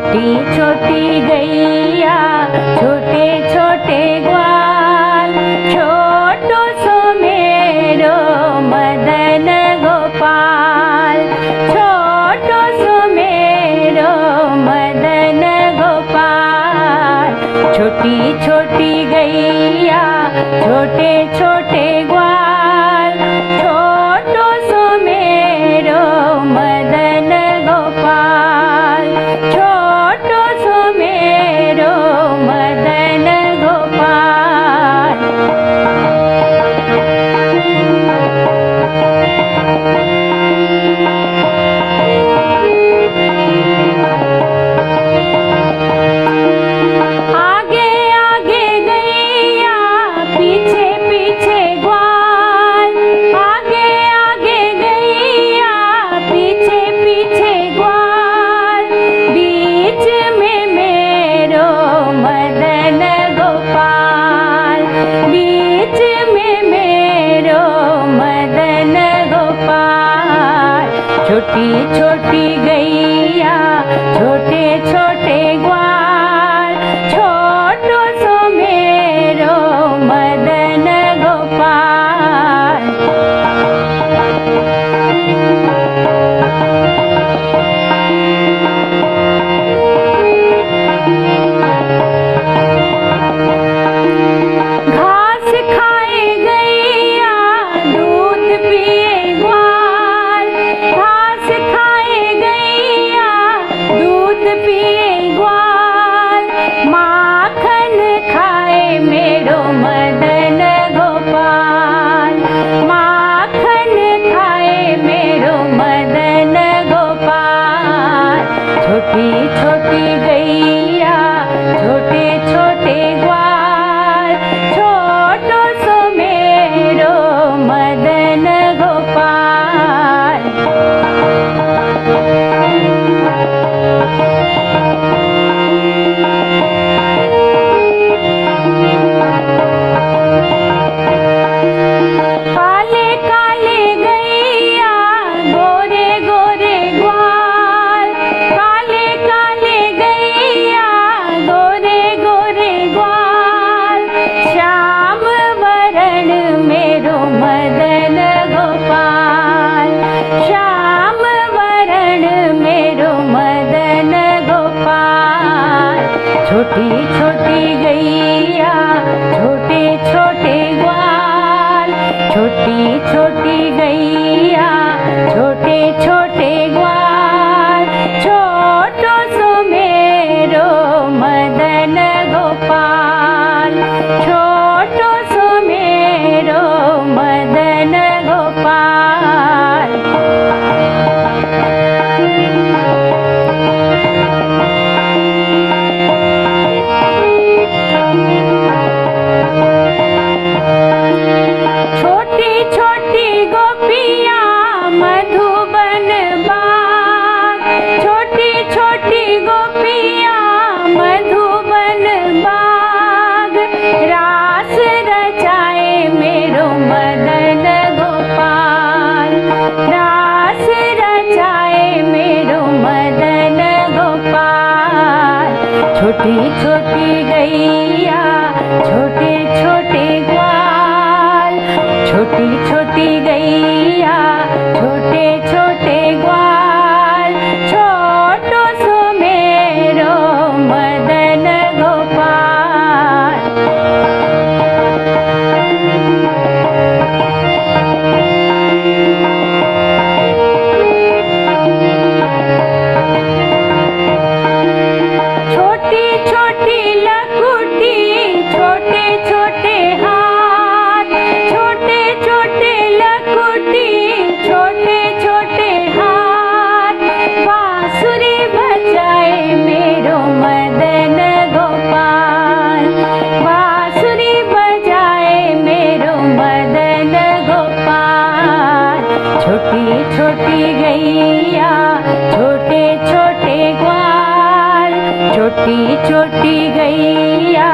छोटी छोटी गैया छोटे छोटे ग्वाल, छोटो सो मेरो मदन गोपाल, छोटो सो मेरो मदन गोपाल। छोटी छोटी गैया छोटे छोटे ग्वाल, छोटो सो मेरो मदन गोपाल, छोटो सो मेरो मदन गोपाल। आगे आगे गैया पीछे पीछे ग्वाल, आगे आगे गैया पीछे पीछे ग्वाल, बीच में मेरो मदन गोपाल, बीच में मेरो मदन गोपाल। छोटी छोटी गैया छोटे छोटे ग्वाल, छोटो सो मेरो मदन गोपाल। घास खाए गैया दूध पिए ग्वाल, घास खाए गैया दूध पिए ग्वाल, माखन खाए मेरो मदन गोपाल, माखन खाए मेरो मदन गोपाल। छोटी छोटी गैया छोटे छोटे ग्वाल, छोटो सो मेरो मदन गोपाल। काले काले गैया गोरे गोरे ग्वाल, काले काले गैया गोरे गोरे ग्वाल, श्याम वरण मेरो मदन गोपाल, श्याम वरण मेरो मदन गोपाल। छोटी छोटी गैया छोटे छोटे ग्वाल, छोटी छोटी गैया छोटे छोटे ग्वाल, छोटो सो मेरो मदन गोपाल, छोटो सो मेरो मदन गोपाल। छोटी छोटी गोपियाँ मधुबन बाग, छोटी छोटी गोपियाँ मधुबन बाग, रास रचाए मेरो मदन गोपाल, रास रचाए मेरो मदन गोपाल। छोटी छोटी गैया छोटे छोटे ग्वाल, छोटी छोटी गैया छोटे छोटे ग्वाल, छोटो सो मेरो मदन गोपाल। छोटी छोटी लकुटी छोटे छोटे हाथ, छोटे छोटे लकुटी छोटे छोटे हाथ, बांसुरी बजाए मेरो मदन गोपाल, बांसुरी बजाए मेरो मदन गोपाल। छोटी छोटी गैया छोटे छोटे ग्वाल, छोटी छोटी गैया